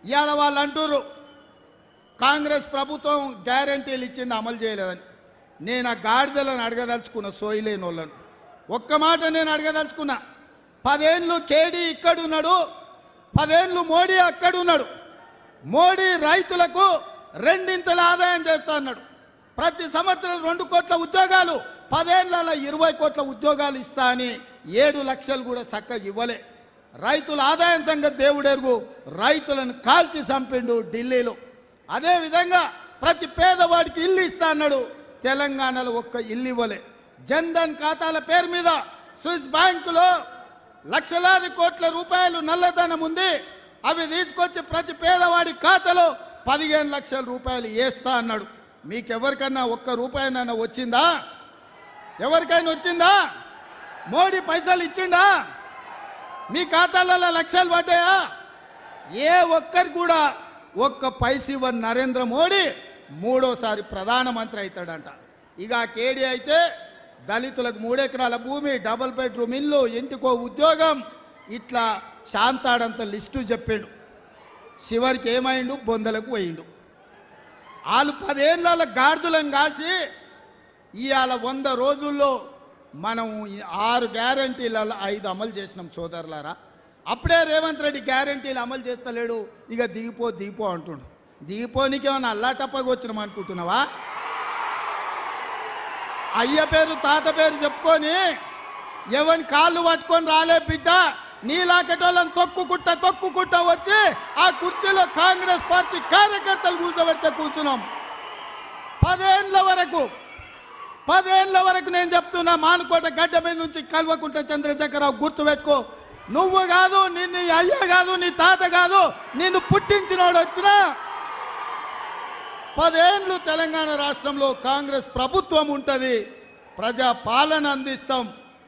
ఇవాళ వాళ్ళు అంటారు కాంగ్రెస్ ప్రభుత్వం గ్యారంటీలు ఇచ్చింది అమలు చేయలేదని. నేను ఆ గాడిదలను అడగదలుచుకున్న సోయిలేని వాళ్ళను ఒక్క మాట నేను అడగదలుచుకున్నా. 10 ఏళ్ళు కేడీ ఇక్కడున్నాడు, 10 ఏళ్ళు మోడీ అక్కడున్నాడు. మోడీ రైతులకు 2 ఆదాయం చేస్తా అన్నాడు. ప్రతి సంవత్సరం 2 కోట్ల ఉద్యోగాలు, 10 ఏళ్లలో 20 కోట్ల ఉద్యోగాలు ఇస్తా అని 7 లక్షలు కూడా చక్కగా ఇవ్వలే. రైతుల ఆదాయం సంగతి దేవుడెరుగు, రైతులను కాల్చి చంపిండు ఢిల్లీలో. అదేవిధంగా ప్రతి పేదవాడికి ఇల్లు ఇస్తా అన్నాడు, తెలంగాణలో ఒక్క ఇల్లు ఇవ్వలే. జన్ధన్ ఖాతాల పేరు మీద స్విస్ బ్యాంకులో లక్షలాది కోట్ల రూపాయలు నల్లధనం ఉంది. అవి తీసుకొచ్చి ప్రతి పేదవాడి ఖాతాలో 15 లక్షల రూపాయలు వేస్తా అన్నాడు. మీకెవరికన్నా ఒక్క రూపాయనైనా వచ్చిందా? ఎవరికైనా వచ్చిందా? మోడీ పైసలు ఇచ్చిండా? మీ ఖాతాలలో లక్షలు పడ్డాయా? ఏ ఒక్కరు కూడా ఒక్క పైస ఇవ్వని నరేంద్ర మోడీ 3వసారి ప్రధానమంత్రి అవుతాడంట. ఇక కేడీ అయితే దళితులకు 3 ఎకరాల భూమి, డబుల్ బెడ్రూమ్ ఇల్లు, ఇంటికో ఉద్యోగం, ఇట్లా శాంతాడంత లిస్టు చెప్పాడు. చివరికి ఏమైండు? బొందలకు పోయిండు. వాళ్ళు 10 ఏళ్ళ గాడిదలను కాసి ఇవాళ 100 రోజుల్లో మనం 6 గ్యారంటీలలో 5 అమలు చేసినాం సోదరులారా. అప్పుడే రేవంత్ రెడ్డి గ్యారంటీలు అమలు చేస్తలేడు, ఇక దిగిపో అంటుండు. దిగిపోనికి ఏమన్నా అల్లాటప్పగా వచ్చినాం అనుకుంటున్నావా? అయ్య పేరు తాత పేరు చెప్పుకొని ఎవరిని కాళ్ళు పట్టుకొని రాలే బిడ్డ. నీలాకటోళ్ళని తొక్కుకుంటా వచ్చి ఆ కుర్చీలో కాంగ్రెస్ పార్టీ కార్యకర్తలు కూర్చోబెడితే కూర్చున్నాం. 10 ఏళ్ళ వరకు నేను చెప్తున్నా, మానుకోట గడ్డ మీద నుంచి కల్వకుంట చంద్రశేఖరరావు గుర్తుపెట్టుకో. నువ్వు కాదు, నిన్ను అయ్య కాదు, నీ తాత కాదు, నిన్ను పుట్టించినోడు వచ్చినా 10 ఏళ్ళు తెలంగాణ రాష్ట్రంలో కాంగ్రెస్ ప్రభుత్వం ఉంటుంది, ప్రజా పాలన అందిస్తాం.